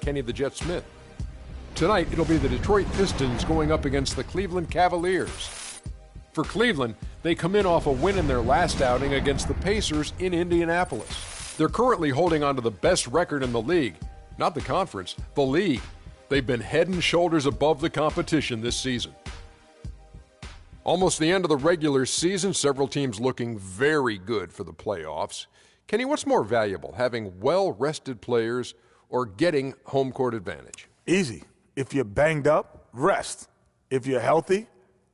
Kenny the Jet Smith. Tonight, it'll be the Detroit Pistons going up against the Cleveland Cavaliers. For Cleveland, they come in off a win in their last outing against the Pacers in Indianapolis. They're currently holding on to the best record in the league. Not the conference, the league. They've been head and shoulders above the competition this season. Almost the end of the regular season, several teams looking very good for the playoffs. Kenny, what's more valuable, having well-rested players or getting home court advantage? Easy. If you're banged up, rest. If you're healthy,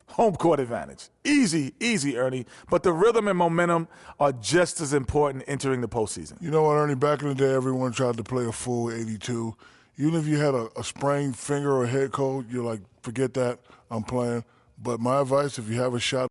home court advantage. Easy, Ernie. But the rhythm and momentum are just as important entering the postseason. You know what, Ernie? Back in the day, everyone tried to play a full 82. Even if you had a sprained finger or head cold, you're like, forget that, I'm playing. But my advice, if you have a shot,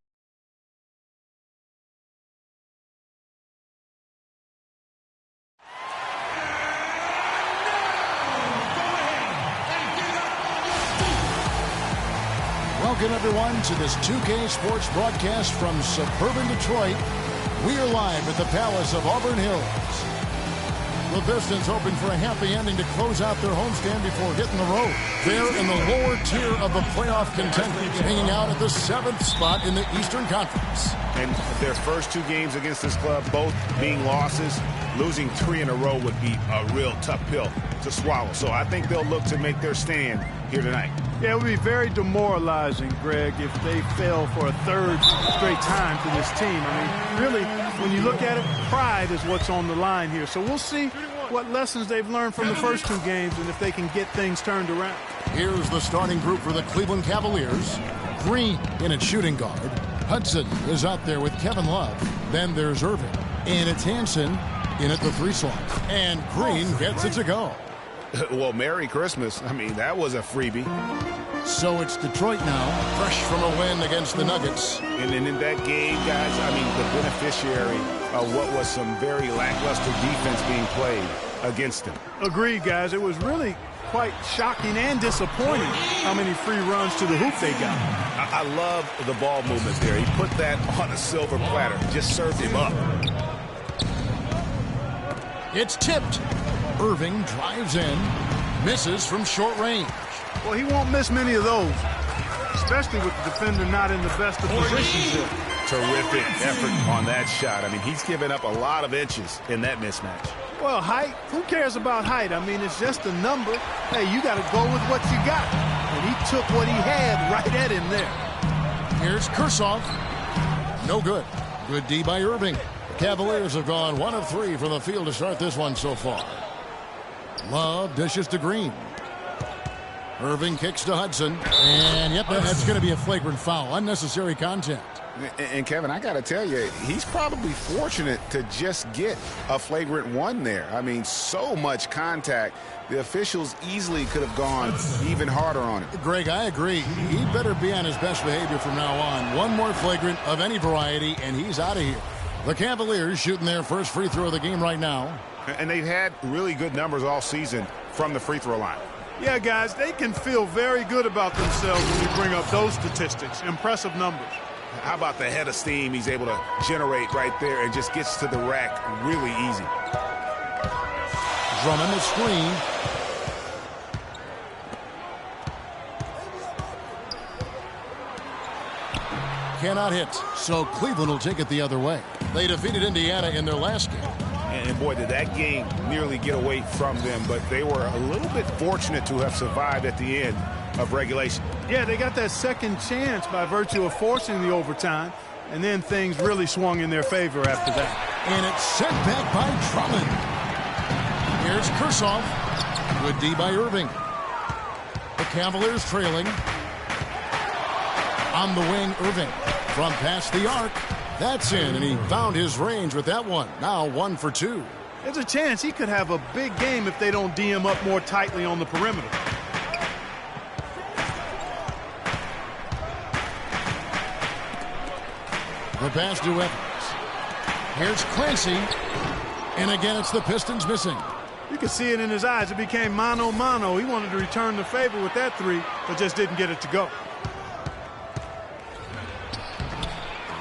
welcome, everyone, to this 2K Sports broadcast from suburban Detroit. We are live at the Palace of Auburn Hills. The Pistons hoping for a happy ending to close out their homestand before hitting the road. They're in the lower tier of the playoff contenders, hanging out at the 7th spot in the Eastern Conference. And their first 2 games against this club, both being losses, losing 3 in a row would be a real tough pill to swallow. So I think they'll look to make their stand here tonight. Yeah, it would be very demoralizing, Greg, if they fell for a 3rd straight time to this team. I mean, really, when you look at it, pride is what's on the line here. So we'll see what lessons they've learned from the first 2 games and if they can get things turned around. Here's the starting group for the Cleveland Cavaliers. Green in at shooting guard. Hudson is out there with Kevin Love. Then there's Irving. And it's Hansen in at the 3 slot. And Green gets it to go. Well, Merry Christmas. I mean, that was a freebie. So it's Detroit now, fresh from a win against the Nuggets. And then in that game, guys, I mean, the beneficiary of what was some very lackluster defense being played against them. Agreed, guys. It was really quite shocking and disappointing how many free runs to the hoop they got. I love the ball movement there. He put that on a silver platter. Just served him up. It's tipped. Irving drives in, misses from short range. Well, he won't miss many of those, especially with the defender not in the best of positions here. Terrific effort on that shot. I mean, he's given up a lot of inches in that mismatch. Well, height, who cares about height? I mean, it's just a number. Hey, you got to go with what you got. And he took what he had right at him there. Here's Kursoff. No good. Good D by Irving. The Cavaliers have gone 1 of 3 from the field to start this one so far. Love dishes to Green. Irving kicks to Hudson. And, yep, that's going to be a flagrant foul. Unnecessary contact. And Kevin, I got to tell you, he's probably fortunate to just get a flagrant 1 there. I mean, so much contact. The officials easily could have gone even harder on it. Greg, I agree. He better be on his best behavior from now on. One more flagrant of any variety, and he's out of here. The Cavaliers shooting their first free throw of the game right now. And they've had really good numbers all season from the free throw line. Yeah, guys, they can feel very good about themselves when you bring up those statistics. Impressive numbers. How about the head of steam he's able to generate right there and just gets to the rack really easy. Drummond the screen. Cannot hit, so Cleveland will take it the other way. They defeated Indiana in their last game. And boy, did that game nearly get away from them, but they were a little bit fortunate to have survived at the end of regulation. Yeah, they got that second chance by virtue of forcing the overtime, and then things really swung in their favor after that. And it's sent back by Drummond. Here's Kursoff. Good D by Irving. The Cavaliers trailing. On the wing, Irving. From past the arc. That's in, and he found his range with that one. Now 1 for 2. There's a chance he could have a big game if they don't D him up more tightly on the perimeter. The pass to Evans. Here's Clancy. And again, it's the Pistons missing. You can see it in his eyes. It became mano-mano. He wanted to return the favor with that 3, but just didn't get it to go.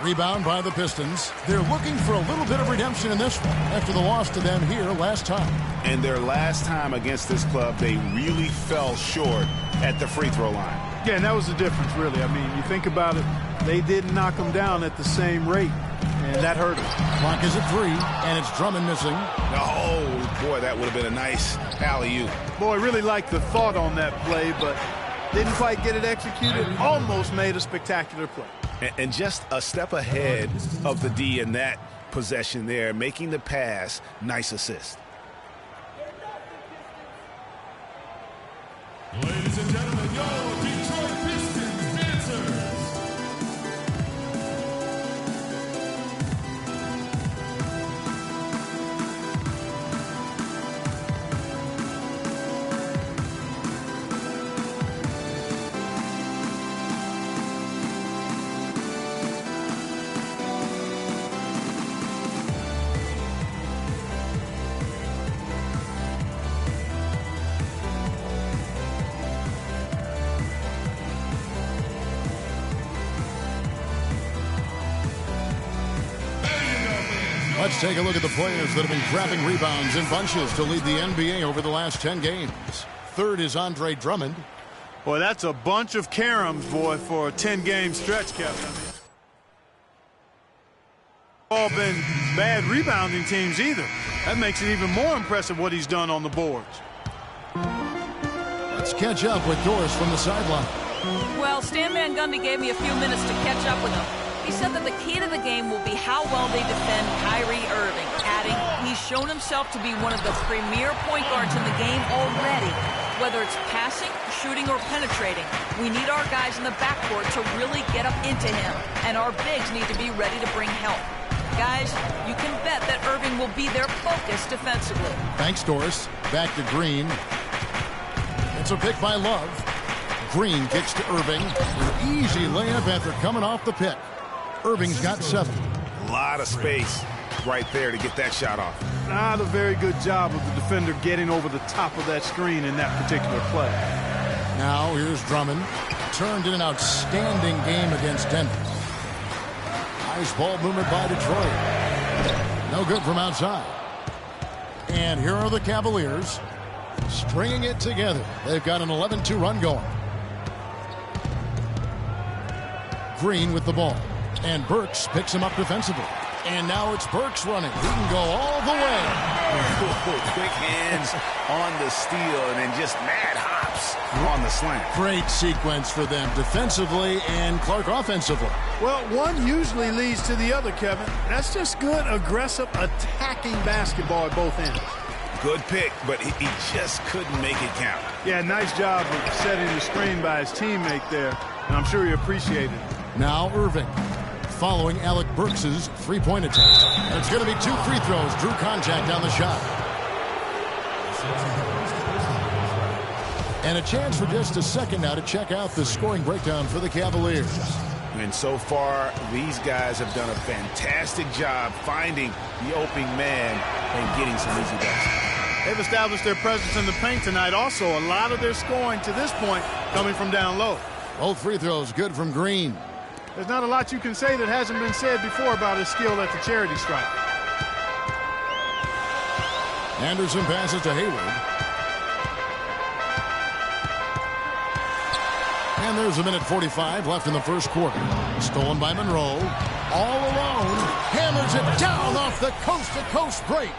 Rebound by the Pistons. They're looking for a little bit of redemption in this one after the loss to them here last time. And their last time against this club, they really fell short at the free throw line. Yeah, and that was the difference, really. I mean, you think about it, they didn't knock them down at the same rate, and that hurt them. Clock is at 3, and it's Drummond missing. Oh, boy, that would have been a nice alley-oop. Boy, really liked the thought on that play, but didn't quite get it executed. Almost made a spectacular play. And just a step ahead of the D in that possession there, making the pass. Nice assist. Ladies and gentlemen, your Detroit Pistons dancers. Let's take a look at the players that have been grabbing rebounds in bunches to lead the NBA over the last 10 games. Third is Andre Drummond. Boy, that's a bunch of caroms, boy, for a 10-game stretch, Kevin. All been bad rebounding teams either. That makes it even more impressive what he's done on the boards. Let's catch up with Doris from the sideline. Well, Stan Van Gundy gave me a few minutes to catch up with him. He said that the key to the game will be how well they defend Kyrie Irving, adding he's shown himself to be one of the premier point guards in the game already. Whether it's passing, shooting, or penetrating, we need our guys in the backcourt to really get up into him, and our bigs need to be ready to bring help. Guys, you can bet that Irving will be their focus defensively. Thanks, Doris. Back to Green. It's a pick by Love. Green kicks to Irving. An easy layup after coming off the pick. Irving's got 7. A lot of space right there to get that shot off. Not a very good job of the defender getting over the top of that screen in that particular play. Now here's Drummond. Turned in an outstanding game against Denver. Nice ball movement by Detroit. No good from outside. And here are the Cavaliers stringing it together. They've got an 11-2 run going. Green with the ball. And Burks picks him up defensively. And now it's Burks running. He can go all the way. Quick hands on the steal and then just mad hops on the slant. Great sequence for them defensively and Clark offensively. Well, one usually leads to the other, Kevin. That's just good, aggressive, attacking basketball at both ends. Good pick, but he just couldn't make it count. Yeah, nice job of setting the screen by his teammate there, and I'm sure he appreciated it. Now Irving. Following Alec Burks' three-point attempt. And it's going to be 2 free throws. Drew contact on the shot. And a chance for just a second now to check out the scoring breakdown for the Cavaliers. And so far, these guys have done a fantastic job finding the opening man and getting some easy baskets. They've established their presence in the paint tonight. Also, a lot of their scoring to this point coming from down low. Both free throws good from Green. There's not a lot you can say that hasn't been said before about his skill at the charity stripe. Anderson passes to Hayward. And there's a minute 45 left in the first quarter. Stolen by Monroe. All alone. Hammers it down off the coast-to-coast break.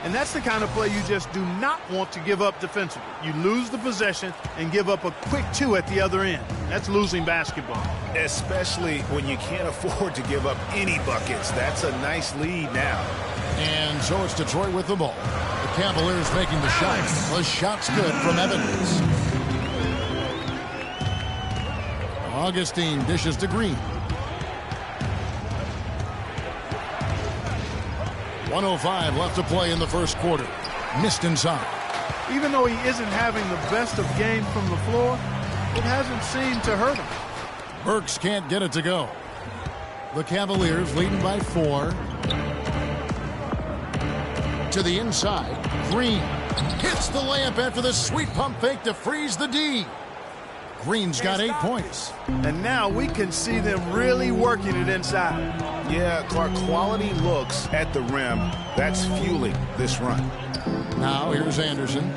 And that's the kind of play you just do not want to give up defensively. You lose the possession and give up a quick 2 at the other end. That's losing basketball. Especially when you can't afford to give up any buckets. That's a nice lead now. And so it's Detroit with the ball. The Cavaliers making the shots. The shot's good from Evans. Augustine dishes to Green. 1:05 left to play in the first quarter. Missed inside. Even though he isn't having the best of games from the floor, it hasn't seemed to hurt him. Burks can't get it to go. The Cavaliers leading by 4. To the inside. Green hits the layup after the sweet pump fake to freeze the D. Green's got 8 points. And now we can see them really working it inside. Yeah, Clark, quality looks at the rim. That's fueling this run. Now here's Anderson.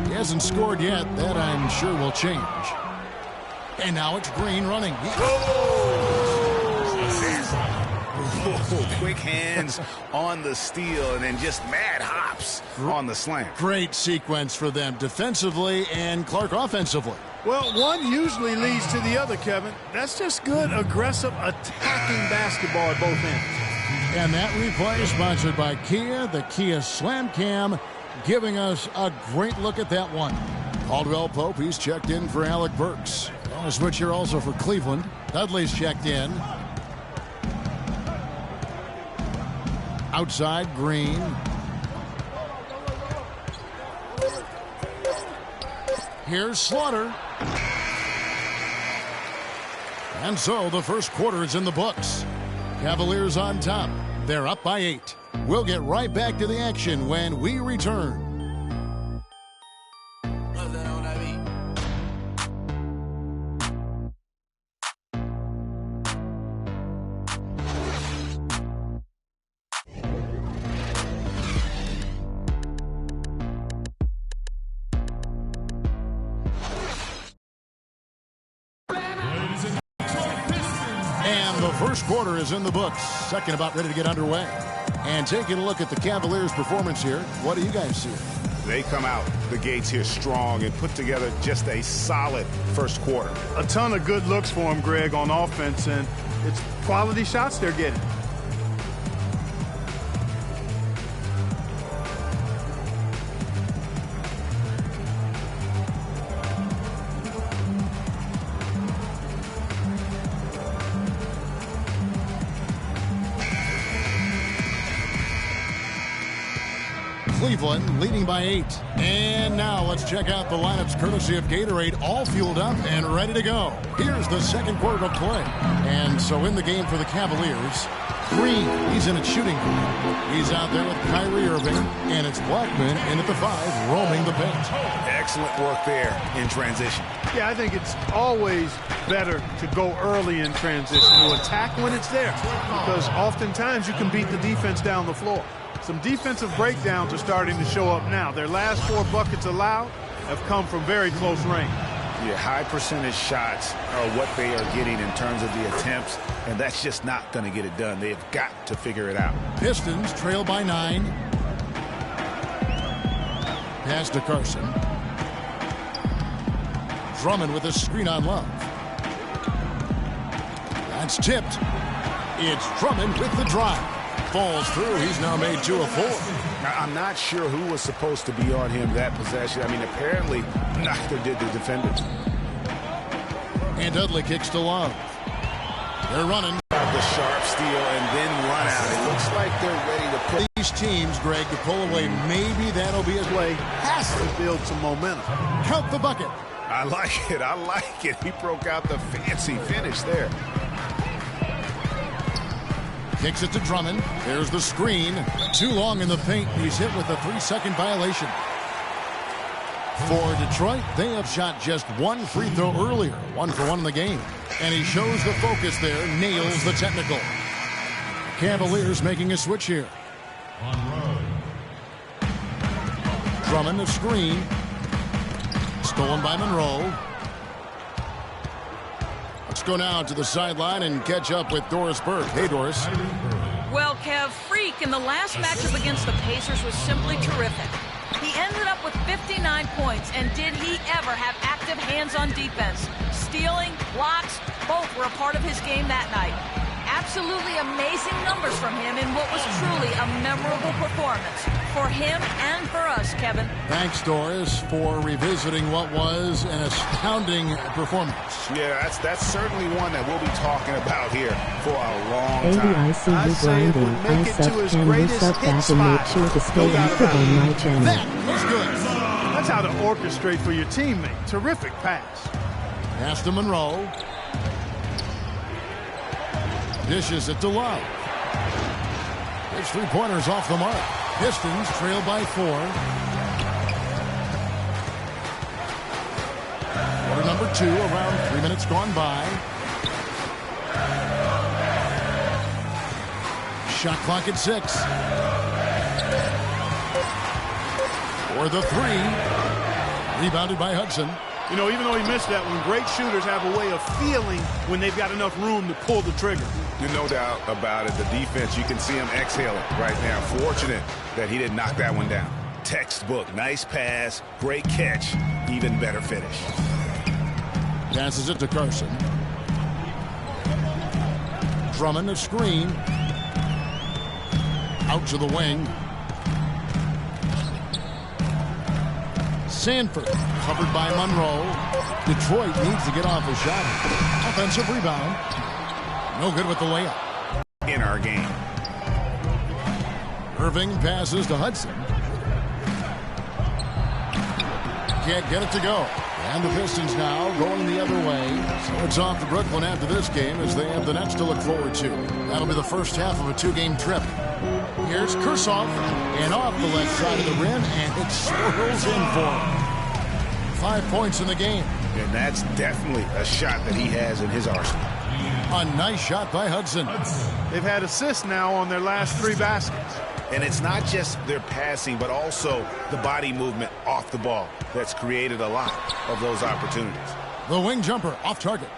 He hasn't scored yet. That I'm sure will change. And now it's Green running. Quick hands on the steal and then just mad hops on the slam. Great sequence for them defensively and Clark offensively. Well, one usually leads to the other, Kevin. That's just good, aggressive, attacking basketball at both ends. And that replay is sponsored by Kia, the Kia Slam Cam, giving us a great look at that one. Caldwell Pope, he's checked in for Alec Burks. On a switch here also for Cleveland. Dudley's checked in. Outside, Green. Here's Slaughter. And so the first quarter is in the books. Cavaliers on top. They're up by 8. We'll get right back to the action when we return. First quarter is in the books. Second about ready to get underway. And taking a look at the Cavaliers' performance here, what do you guys see? They come out the gates here strong and put together just a solid first quarter. A ton of good looks for them, Greg, on offense, and it's quality shots they're getting. Cleveland leading by 8. And now let's check out the lineups courtesy of Gatorade, all fueled up and ready to go. Here's the second quarter of play. And so in the game for the Cavaliers, Green, he's in at shooting guard. He's out there with Kyrie Irving, and it's Blackman in at the 5, roaming the paint. Excellent work there in transition. Yeah, I think it's always better to go early in transition, to attack when it's there, because oftentimes you can beat the defense down the floor. Some defensive breakdowns are starting to show up now. Their last 4 buckets allowed have come from very close range. Yeah, high percentage shots are what they are getting in terms of the attempts, and that's just not going to get it done. They've got to figure it out. Pistons trail by 9. Pass to Carson. Drummond with a screen on Love. That's tipped. It's Drummond with the drive. Falls through. He's now made 2 of 4. Now, I'm not sure who was supposed to be on him that possession. I mean, apparently neither did the defenders. And Dudley kicks to Love. They're running. The sharp steal and then run out. It looks like they're ready to put these teams, Greg, to pull away. Maybe that'll be his way. Has to build some momentum. Count the bucket. I like it. I like it. He broke out the fancy finish there. Kicks it to Drummond. There's the screen. Too long in the paint. He's hit with a 3-second violation. For Detroit, they have shot just 1 free throw earlier. 1 for 1 in the game. And he shows the focus there. Nails the technical. Cavaliers making a switch here. Drummond, a screen. Stolen by Monroe. Let's go now to the sideline and catch up with Doris Burke. Hey, Doris. Well, Kev, Freak in the last matchup against the Pacers was simply terrific. He ended up with 59 points, and did he ever have active hands on defense? Stealing, blocks, both were a part of his game that night. Absolutely amazing numbers from him in what was truly a memorable performance. For him and for us, Kevin. Thanks, Doris, for revisiting what was an astounding performance. Yeah, that's certainly one that we'll be talking about here for a long time. I see you grinding. I sub can you sub that and make sure to stay active on my channel. That was good. That's how to orchestrate for your teammate. Terrific pass. Pass to Monroe. Dishes it to Love. His 3-pointers off the mark. Pistons trail by 4. Quarter number for 2, around 3 minutes gone by. Shot clock at 6. For the 3. Rebounded by Hudson. You know, even though he missed that one, great shooters have a way of feeling when they've got enough room to pull the trigger. There's no doubt about it. The defense, you can see him exhaling right now. Fortunate that he didn't knock that one down. Textbook. Nice pass. Great catch. Even better finish. Passes it to Carson. Drummond a screen. Out to the wing. Sanford covered by Monroe. Detroit needs to get off a shot. Offensive rebound. No good with the layup. In our game. Irving passes to Hudson. Can't get it to go. And the Pistons now going the other way. So it's off to Brooklyn after this game as they have the Nets to look forward to. That'll be the first half of a 2-game trip. Here's Kursoff, and off the left side of the rim, and it swirls in for him. 5 points in the game. And that's definitely a shot that he has in his arsenal. A nice shot by Hudson. They've had assists now on their last 3 baskets. And it's not just their passing, but also the body movement off the ball that's created a lot of those opportunities. The wing jumper off target.